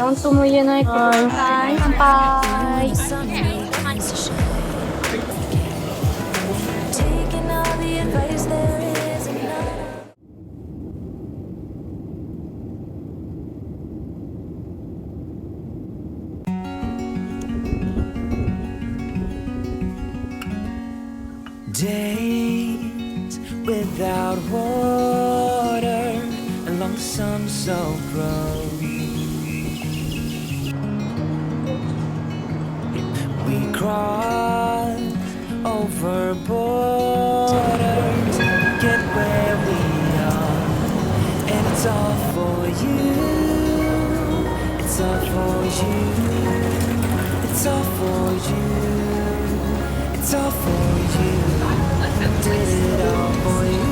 なんとも言えないけど。はい、乾杯。Days without water along the sun-soaked road. We cross over borders, get where we are, and it's all for you. It's all for you. It's all for you. It's all for you. I did it all for you.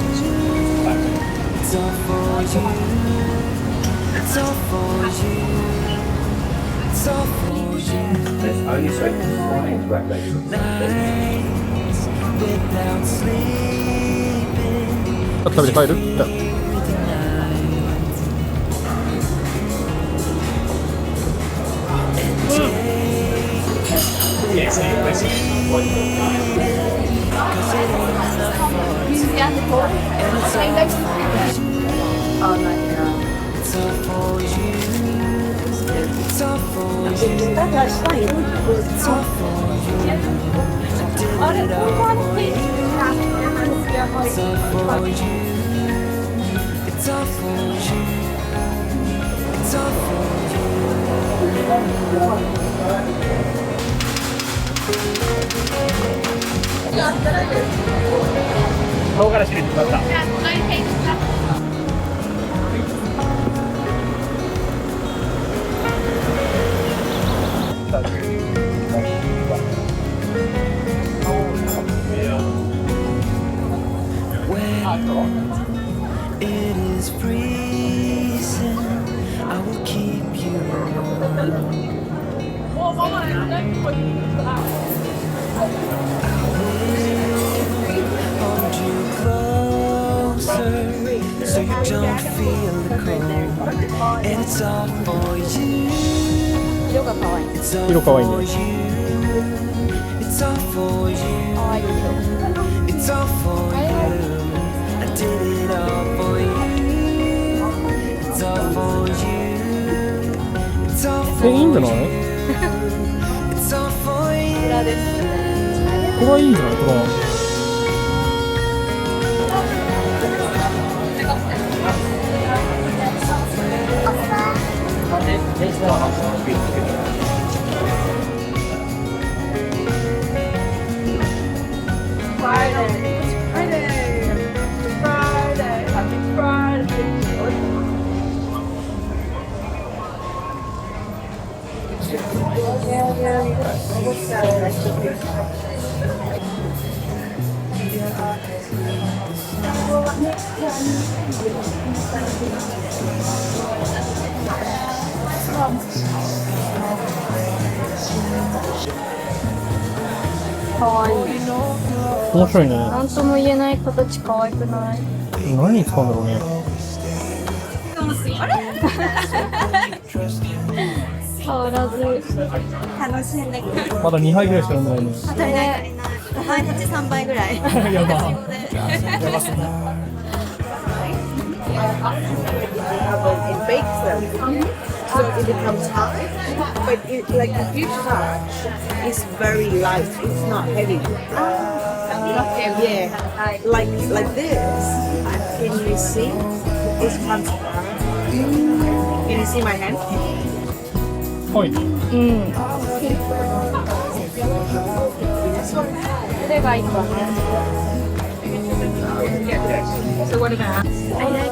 It's all for you. It's all for you. It's all for you. There's only straight this morning to wrap those. Nights without sleeping. 食べて帰る？じゃあ。唐辛子入れてきました。It is freezing. I will keep you hold you closer so you don't feel the cold. And it's all for you. It's all 色可愛いね。 for you. It's all for you. It's all for you. I did it all for you. It's all for you. It's all for いいんじゃ you. ない？ It's all for you. これはいいんじゃないこれ。かわいい。面白いね。なんとも言えない形可愛くない？何に使うんだろうね。変わらず。楽しんでくる。まだ2杯ぐらいしか飲んでないね。足りない毎日3倍ぐらい。やば。It bakes them, so it becomes hard. But it, like if you touch, it's very light. It's not heavy. Yeah, like this. Can you see? It's transparent. Can you see my hand? はい。うん。どれがいいかね。So what about? I like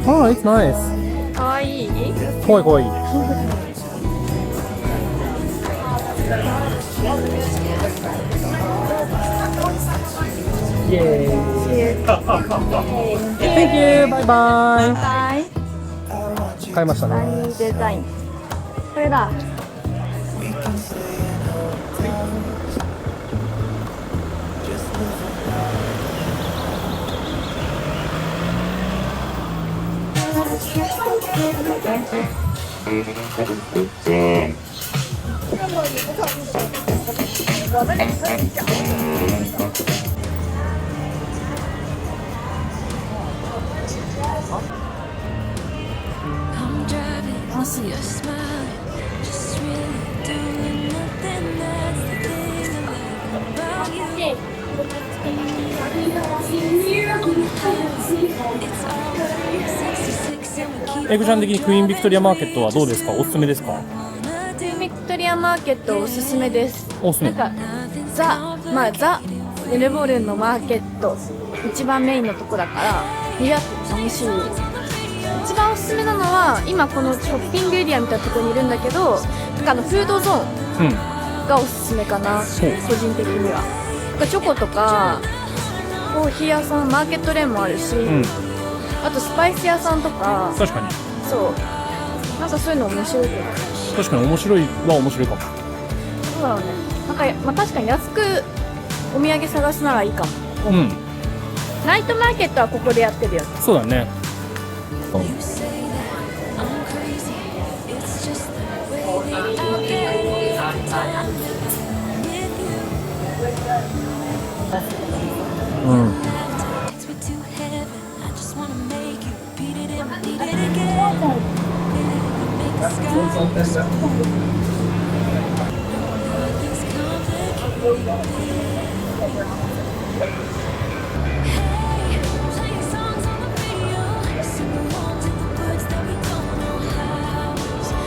Oh, it's nice. 可愛い？かわいいかわいい。イエーイ。Thank you. バイバイ。はい。買いましたアね。ニデザイン。これだ。I'm driving, I see your smile. Just really doing nothing. That's the thing I like about you. It's all 66 and we keep エグちゃん的にクイーンビクトリアマーケットはどうですか？おすすめですか？ビクトリアマーケットおすすめです。おすすめ。なんかザ・メルボルンのマーケット一番メインのとこだから見やすい、楽しい。一番おすすめなのは今このショッピングエリアみたいなところにいるんだけど、なんかフードゾーンがおすすめかな、個人的には。なんかチョコとかコーヒー屋さん、マーケットレーンもあるし、あとスパイス屋さんとか、確かに。そうなんかそういうの面白いけど。確かに面白いは面白いかも。そうだろうね。なんか、まあ、確かに安くお土産探すならいいかも。ナイトマーケットはここでやってるよね。そうだね。 You say that I'm crazy. It's just the way I get every time with you. Takes me to heaven. I just wanna make you repeat it and repeat it again. Make the sky nothing's complicated. Hey, playing songs on the radio, sing along to the words that we don't know how. It's just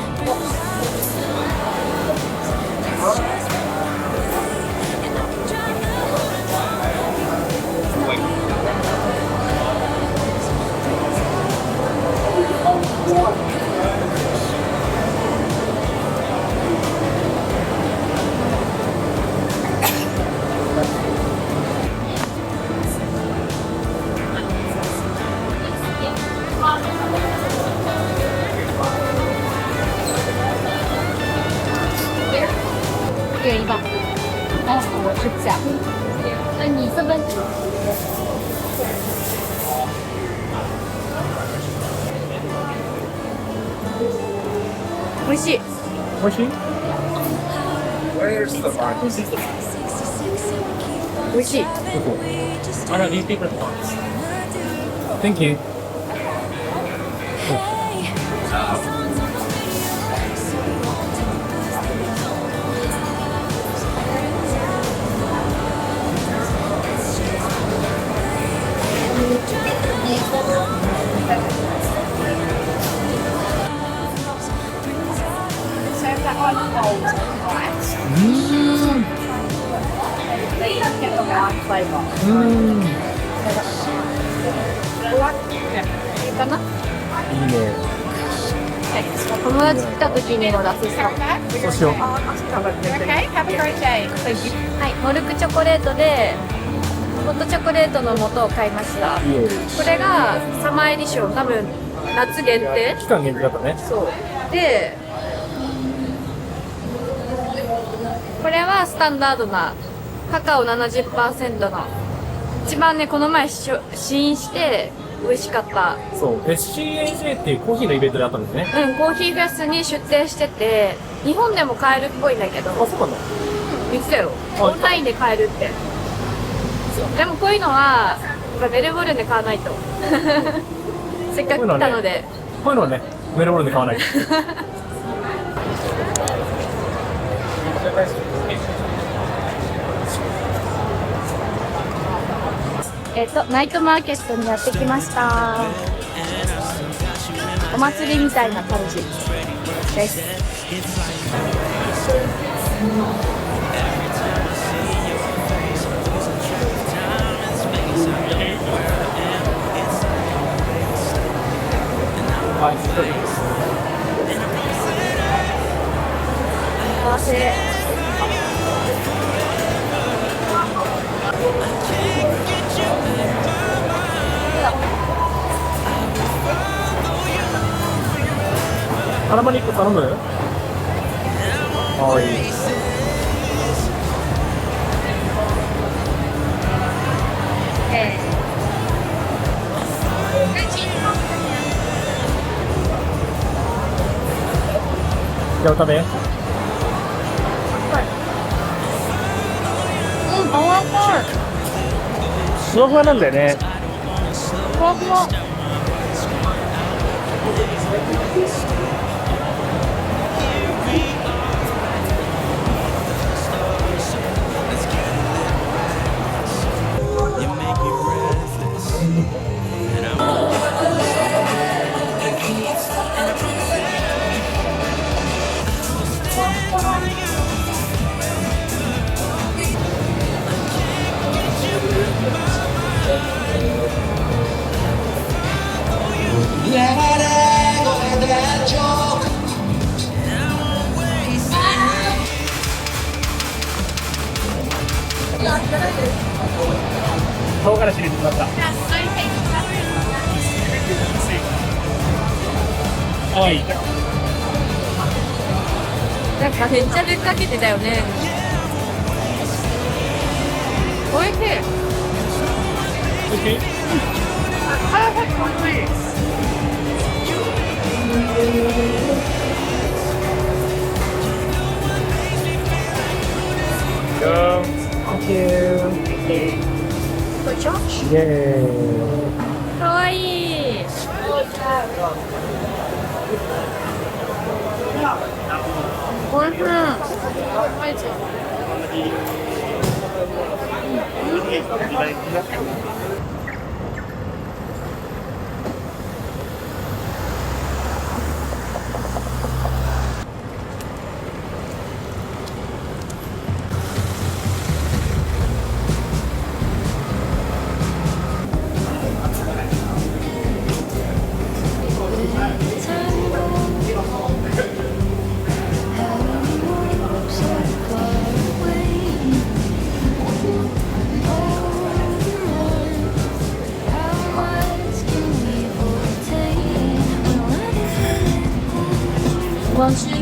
and I can drive the美味しい。美味しい？ Where's the bar? 美味しい。 I know these people. Thank you. I いいかな。いいね。友達来た時にも出せそう。そうしよう。はい、モルクチョコレートでホットチョコレートの素を買いました。これがサマーエディション、多分夏限定。期間限定だったね。そうで、これはスタンダードなカカオ 70% の一番ね、この前試飲して美味しかった。そう、SCAJ っていうコーヒーのイベントであったんですね。コーヒーフェスに出店してて、日本でも買えるっぽいんだけど。あ、そうなんだ。言ってたよ。オンラインで買えるって。でもこういうのはやっぱメルボルンで買わないと。せっかく来たので。こういうのはね、メルボルンで買わないと。ナイトマーケットにやってきました。お祭りみたいな感じです。幸せ。アラマニック頼む？はい。じゃあお食べ。ふわふわなんだよね。ふわふわ。唐辛子入れてきました。かわいい。なんかめっちゃぶっかけてたよね。おいしい。おいしい。Thank you. イエーイ。かわいい。おいしい。今週の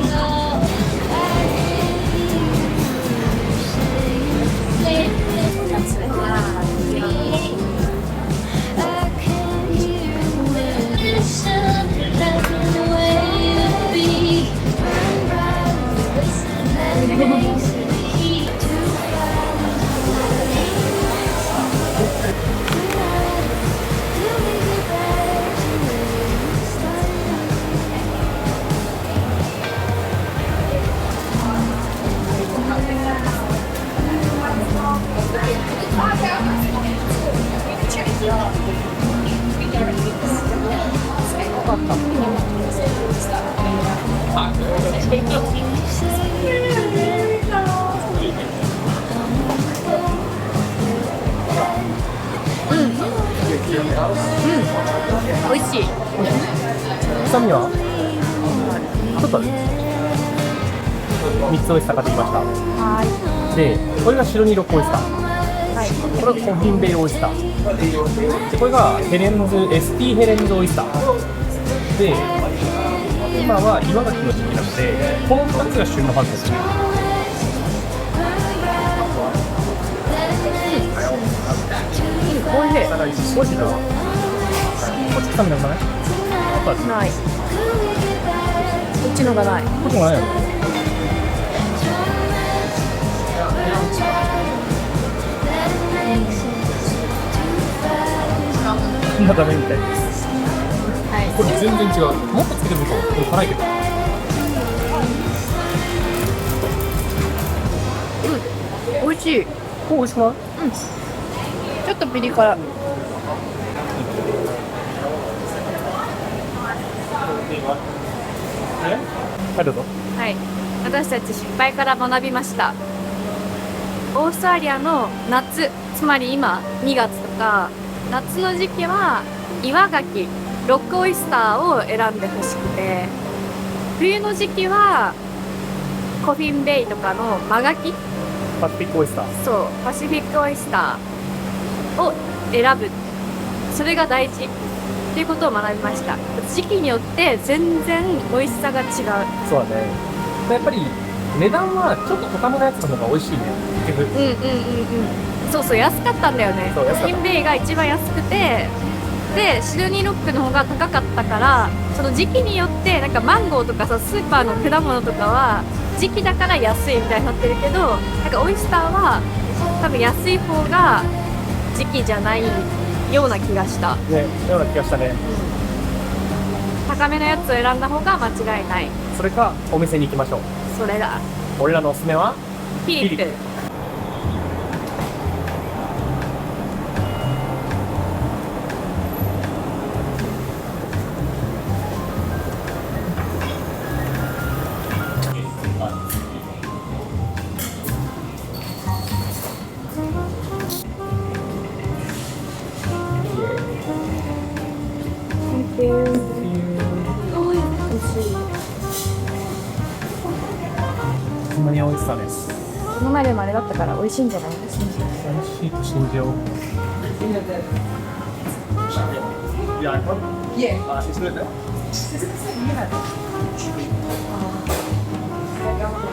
美味しい。臭みはちょっとある。3つオイスター買ってきました。はで、これが白ニロックオイスター。い。はい。これがコフィンベイルオイスター。で、これがヘレンズ、ST ヘレンズオイスター。で、今は岩牡蠣の時期なので、この2つが旬のはずですね。おいしい。美味しいな。こっち臭みなくない？やっぱない。こっちのがない。こっちもないよ。そんなダメみたいです。はい。これ全然違う。もっとつけてみると、これ辛いけど。美味しい。これ美味しくない？ちょっとピリ辛。はい、どうぞ。はい。私たち失敗から学びました。オーストラリアの夏、つまり今2月とか夏の時期は岩牡蠣、ロックオイスターを選んでほしくて、冬の時期はコフィンベイとかの真牡蠣、パシフィックオイスター。そうパシフィックオイスターを選ぶ、それが大事っていうことを学びました。時期によって全然美味しさが違う。そうだね。やっぱり値段はちょっと高めのやつの方が美味しいね。結局。そうそう、安かったんだよね。そう安かったコフィンベイが一番安くて、でシドニーロックの方が高かったから、その時期によってでなんかマンゴーとかさスーパーの果物とかは時期だから安いみたいになってるけど、なんかオイスターは多分安い方が時期じゃないような気がした。ね、ような気がしたね。高めのやつを選んだ方が間違いない。それかお店に行きましょう。それだ。俺らのおすすめはフィリップ。フィリッほんまに美味しさです。この前でもあれだったから美味しいんじゃない？美味しいと信じよう。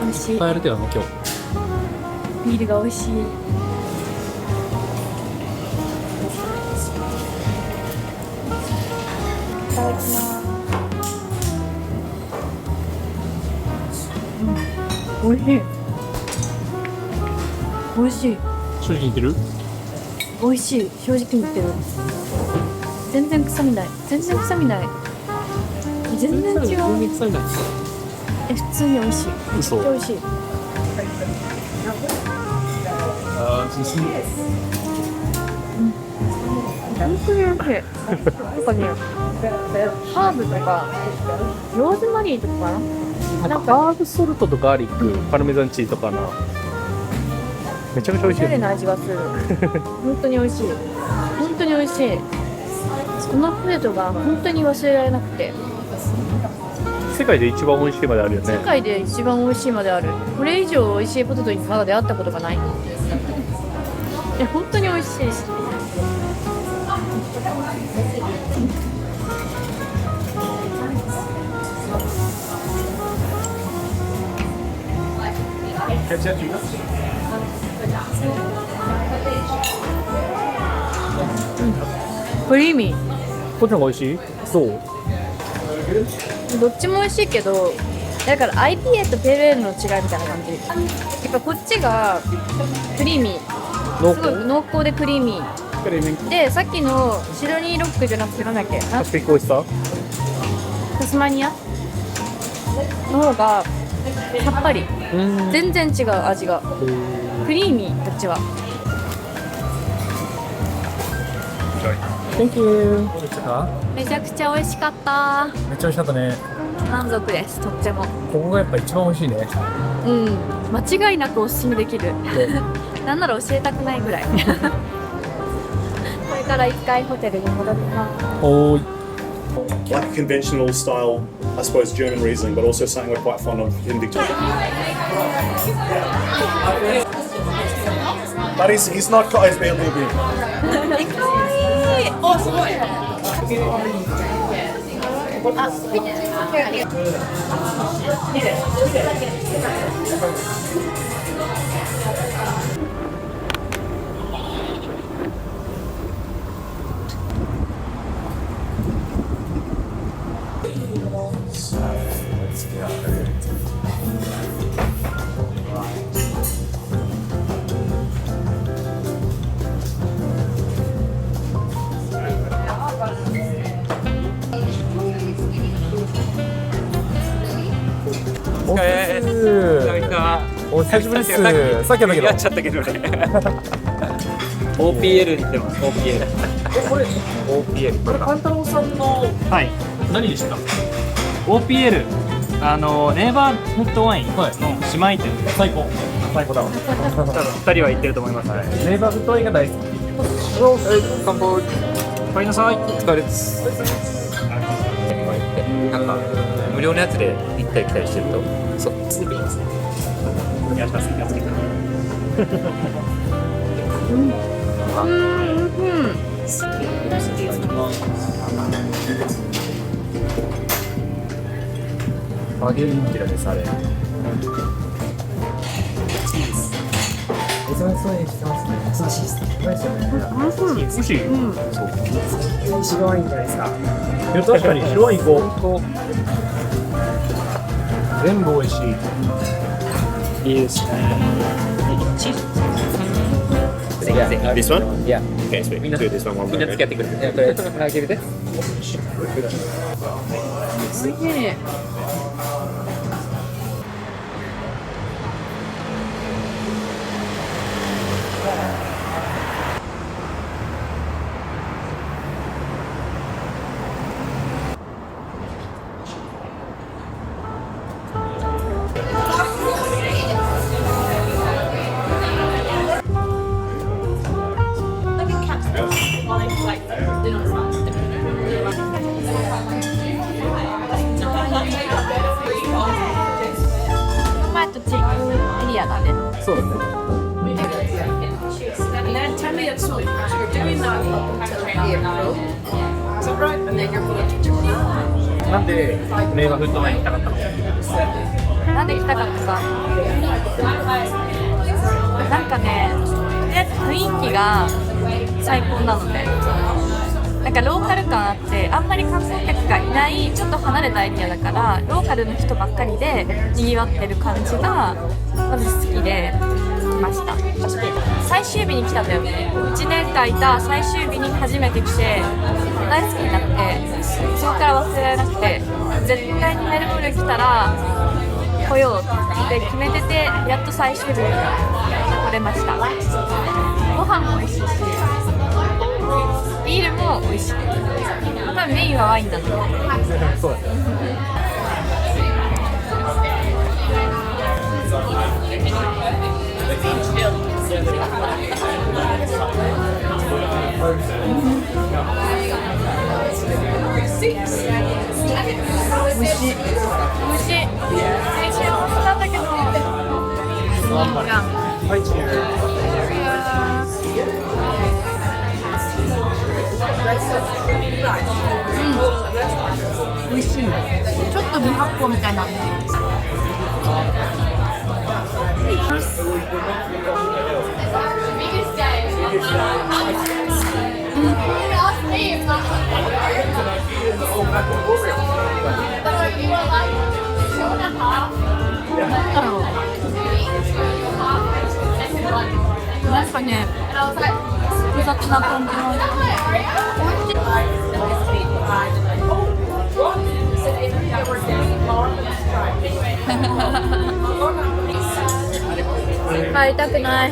美味しい。帰るてはもう今日。ビールが美味しい。いただきます。美味しい。美味しい。正直言ってる？美味しい。正直に言ってる。全然臭みない。全然臭みない。全然違う。全然臭いない。普通に美味しい。めちゃくちゃ美味しい。本当に美味しい。なんかね、ハーブとかローズマリーとかかな。なんかハーブソルトとガーリック、パルメザンチーズとかな。めちゃめちゃ美味しいよね。おしゃれな味がする。本当に美味しい。本当に美味しい。このポテトが本当に忘れられなくて。世界で一番美味しいまであるよね。世界で一番美味しいまである。これ以上美味しいポテトにまだ出会ったことがない。本当に美味しいし。クリーミー。こっちの方が美味しい？そう。どっちも美味しいけど、だから IPA とペールエールの違いみたいな感じ。やっぱこっちがクリーミー。すごい濃厚でクリーミー。で、さっきのシドニーロックじゃなくてなんだっけ？パシフィックオイスター？タスマニアの方がさっぱり。全然違う味が。クリーミー、こっちは。Thank you。めちゃくちゃ美味しかった。めっちゃ美味しかったね。満足です、とっても。ここがやっぱ一番美味しいね。うん、間違いなくおすすめできる。なんなら教えたくないぐらい。これから一回ホテルに戻ります。おーい。 like a conventional style, I suppose, German Riesling, but also something we're quite fond of in Victoria. But he's not got his beer beer. お久しぶりです。さっきの時やっちゃったけどね。OPL に行ってます。OPL。これ OPL。これカンタロウさんのはい。何でした？ OPL。ネイバーフットワインの姉妹店で最高。最高だわ。多分2人は行ってると思います。ネイバーフットワインが大好き。乾杯。お帰りなさい。お疲れです。なんか無料のやつで行ったり来たりしてると、そうすぐいいですね。やったすぎやつけた。バゲリンキラですあれ。忙しそうにしてますね。忙しいですね。うまいですよね。美味しい。そう。白ワインじゃないですか。いや確かに白ワイン行こう。全部美味しい。いいですね。チーズ。This one? Yeah. Okay, sweet. みんな Do this one one みんな more. 付き合ってくれる。いや、これ、開けて。前とチークエリアだね。そうだね。 And then tell me it's so you're doing that until April. Is that right? And then you're going to Japan. なんでネイバーフットワイン行きたかったの？なんで行きたかったか。なんかね、とりあえず雰囲気が最高なので、なんかローカル感あって、あんまり観光客がいないちょっと離れたエリアだから、ローカルの人ばっかりで賑わってる感じがまず好きで来ました。最終日に来たんだよね。1年間いた最終日に初めて来て大好きになって、そこから忘れられなくて、絶対にメルボルン来たら来ようって決めてて、やっと最終日に来れました。ご飯も美味しいし、ビールも美味しい。多分メインはワインだと思う。そうだね。美味しい。美味しい。先週もそうなんだけど。はい、チーズ。美味しい。ちょっと未発酵みたいな。なんだろう。なんかね、複雑な感じの。買いたくない。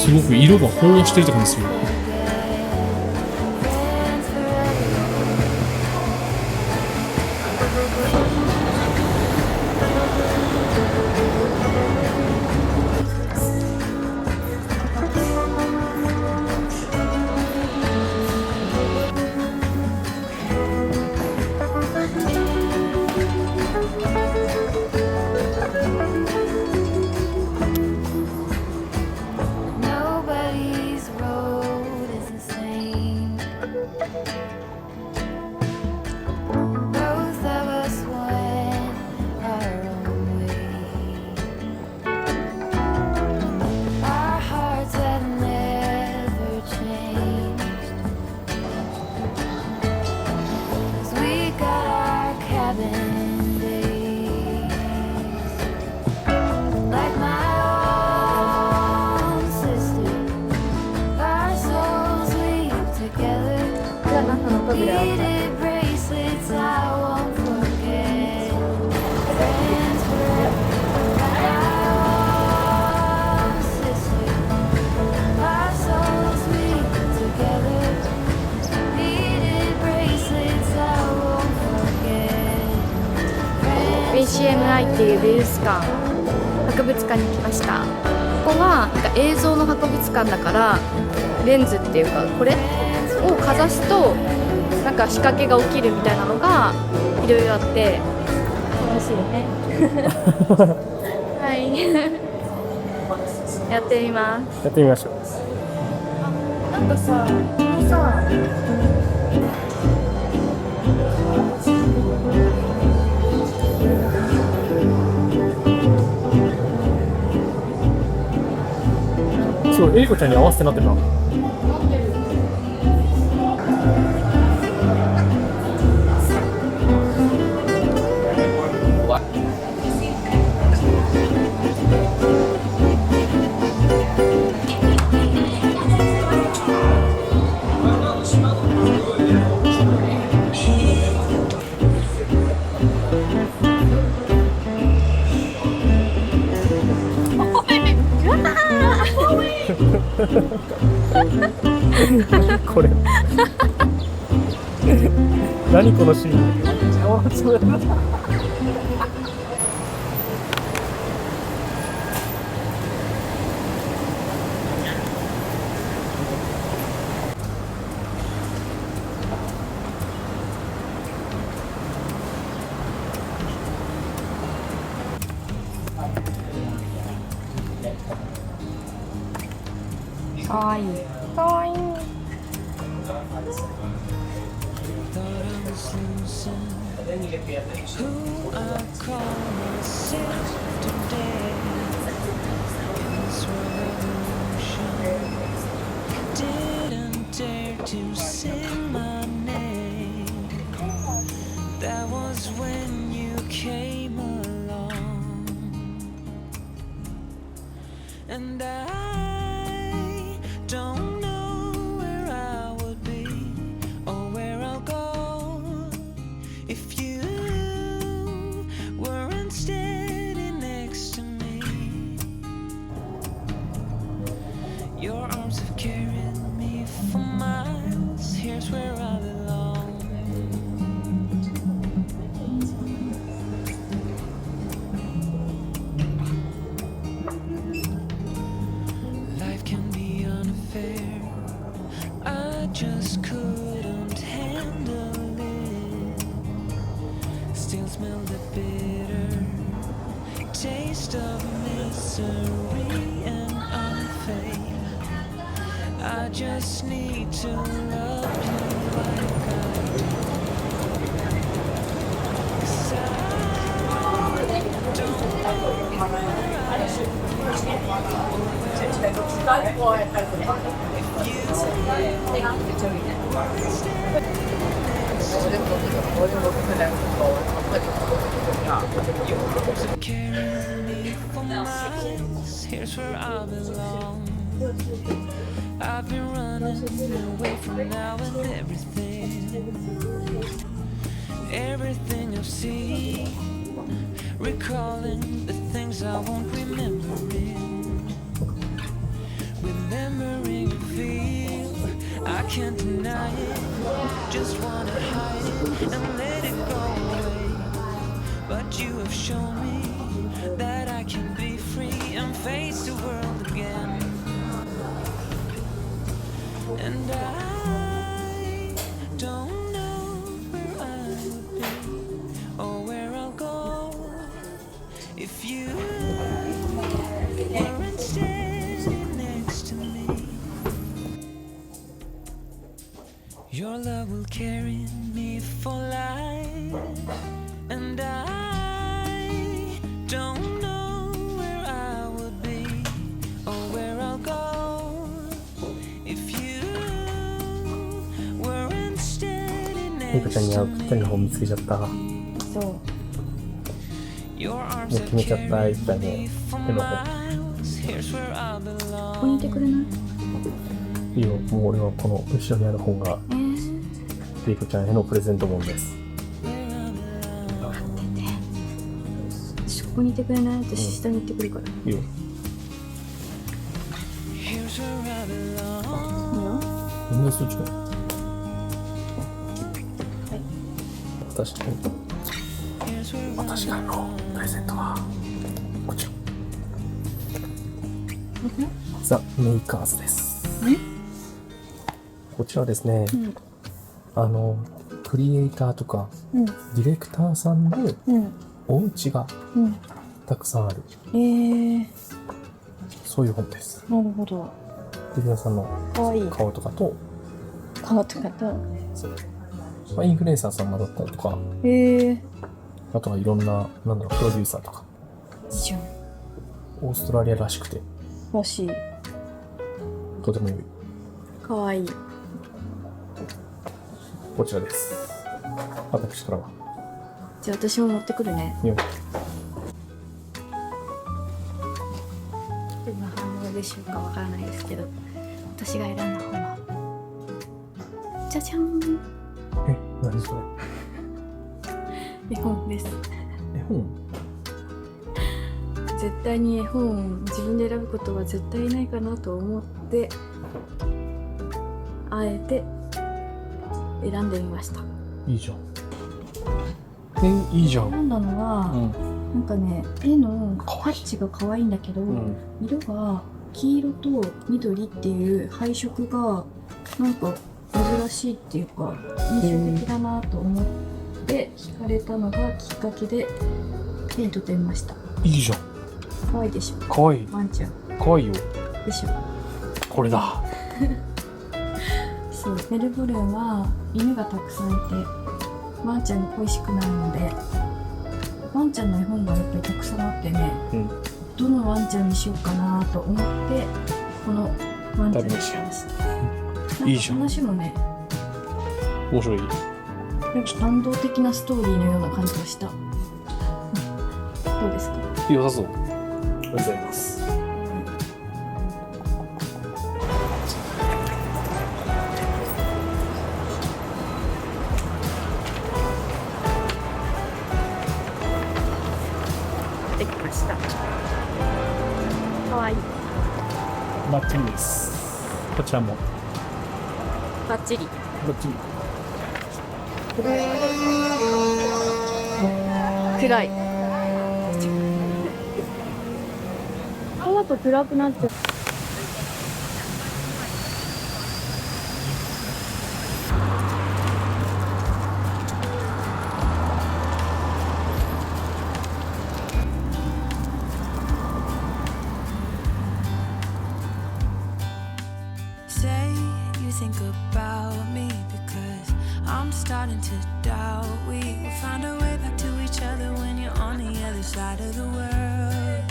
すごく色が飽和してるって感じする。days. Like my own sister, our souls weave together. Beaded bracelets I won't forget. Friends forever. Like my own sister, our souls weave together. Beaded bracelets I won't forget. HMI っていう美術館、博物館に来ました。ここはなんか映像の博物館だからレンズっていうかこれをかざすとなんか仕掛けが起きるみたいなのがいろいろあって楽しいよね。はい。やってみます。やってみましょう。なんかさ、すごい、英子ちゃんに合わせてなってるな。これ何このシーン。かわいい。かわいい。To sing my name. That was when you came along, and I don't know where I would be or where I'll go if you weren't standing next to me. Your arms have carried me for miles. Here's where I belong. Life can be unfair. I just couldn't handle it. Still smell the bitter taste of misery and unfair. I just need to love you like I do. 'Cause I don't know where I should be. Carry me for miles. Here's where I belong. I've been running away from now and everything I've seen, recalling the things I won't remember. Remembering a feel, I can't deny it. Just wanna hide it and let it go away. But you have shown me that I can be free and face the world again. And I don't know where I would be or where I'll go if you weren't standing next to me. Your love will carry me for life, and I don't know where I would be or where I'll go if you weren't standing 英子ちゃんに合うぴったりの方見つけちゃった。そう。もう決めちゃった一体ね。絵の本。ここにいてくれない？いいよ、もう俺はこの後ろにある本が、レイコちゃんへのプレゼント本です。私ここにいてくれない？私下に行ってくるから。いいよ。いいよ。みんなそっちか。私がのプレゼントはこちら。ザ・メイカーズです。こちらですね、クリエイターとか、ディレクターさんのお家がたくさんある、そういう本です。なるほど。で、皆さんの顔とかと、まあ、インフルエンサーさんだったりとか、あとはいろんな、プロデューサーとか、オーストラリアらしくて、らしい。とても良い。かわいい。こちらです。私からは。じゃあ私も持ってくるね。よ。どんな反応でしょうかわからないですけど、私が選んだ本は、じゃじゃーん。何それ？絵本です。絵本？絶対に絵本を自分で選ぶことは絶対ないかなと思って、あえて選んでみました。いいじゃん。いいじゃん。選んだのは、なんかね、絵のタッチが可愛いんだけど、色が黄色と緑っていう配色がなんか珍しいっていうか印象的だなと思って惹かれたのがきっかけで手に取ってみました。いいじゃん。可愛いでしょ。可愛い。ワンちゃん。可愛いよ。でしょ。これだ。そう、メルボルンは犬がたくさんいてワンちゃんに恋しくなるので、ワンちゃんの絵本がやっぱりたくさんあってね、どのワンちゃんにしようかなと思ってこのワンちゃんにしました。いいじゃん。話もね、面白い。なんか感動的なストーリーのような感じがした。どうですか？良さそう。ありがとうございます。できました。かわいい。バッチリです。こちらも。バッチリ。バッチリ。暗い。この後暗くなっちゃう。Say you think about me because I'm starting to doubt we will find our way back to each other when you're on the other side of the world.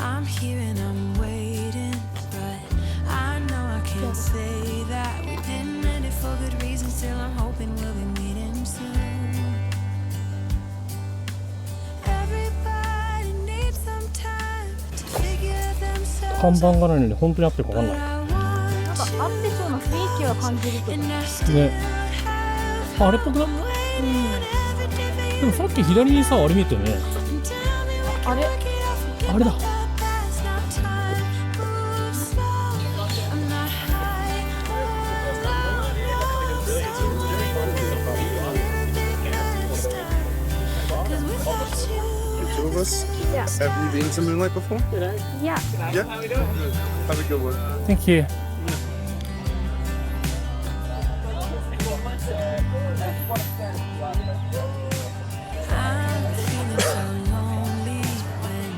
I'm here and I'm waiting, but I know I can't say that we didn't end it for good reason. Still I'm hoping we'll be meeting soon. Everybody needs some time to figure themselves 看板がないのに本当に合ってるか分かんない。なんか合ってそうな雰囲気は感じるけど。ね。あれっぽくない？でもさっき左にさ、あれ見えたよね。あれ？あれだ。Two of us? Yeah. Have you been to Moonlight before? Yeah. Yeah? Have a good one. Thank you. I'm feeling so lonely when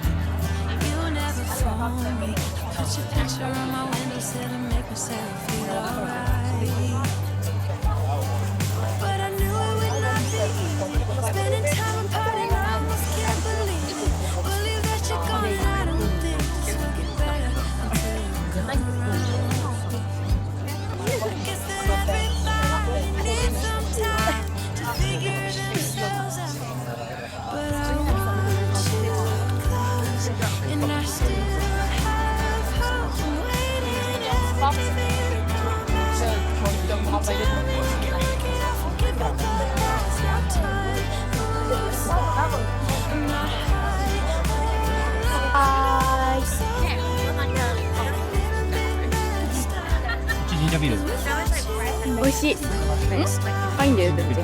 you never phone me. Put your picture on my windowsill to make myself feel alright. But I knew it would not be easy. Spending time apart and I almost can't believe it. Believe that you're gone and I don't think this will get better until you come around. しい。高いんだよ、全然。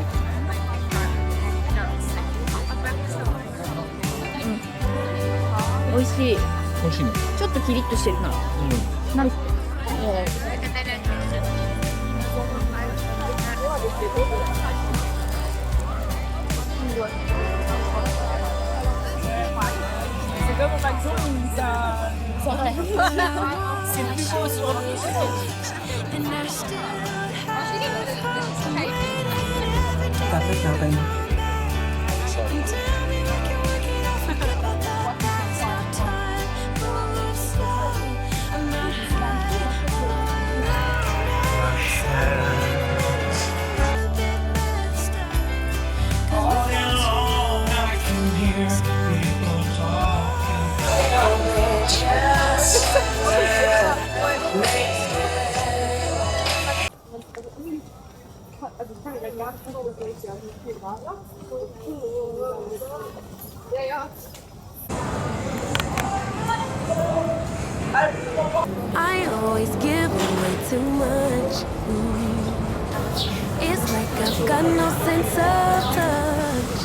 美味しい。美味しいね。ちょっとキリッとしてるな。なんI always give away too much. It's like I've got no sense of touch.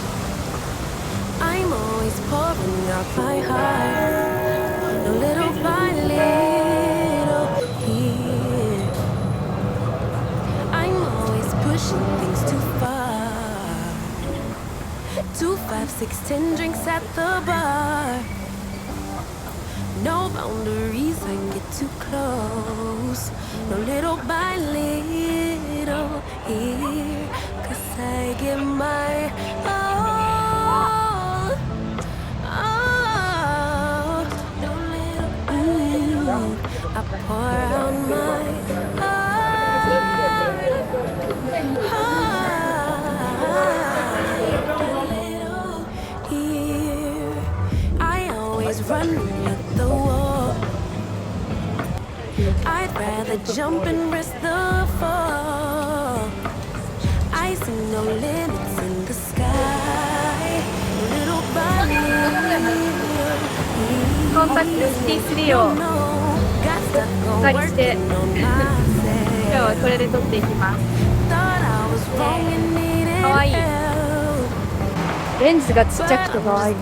I'm always pouring out my heart, a little by little here. I'm always pushing things too far. 2, 5, 6, 10 drinks at the bar. No boundaries, I get too close. No little by little here. 'Cause I give my all. Oh, no little, I pour out my heart. No little here. I always run at the wall. I'd rather jump and risk the fall. I see no limits in the sky. Little by little. コンタクト ST3 をお借りして今日はこれで撮っていきます。かわいい。レンズがちっちゃくてかわいい。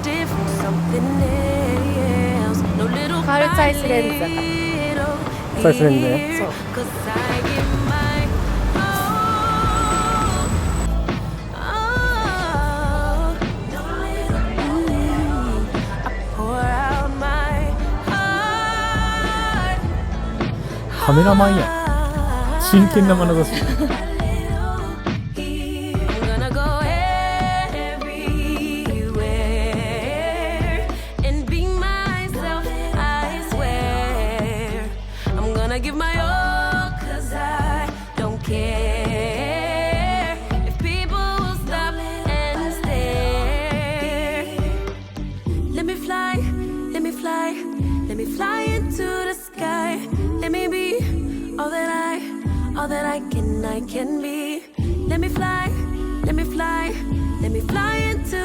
カールサイズレンズだから。サイズレンズね。そう。カメラマンやん。真剣な眼差し。Give my all, 'cause I don't care if people will stop and stare. Let me fly, let me fly, let me fly into the sky. Let me be all that I can be. Let me fly, let me fly, let me fly into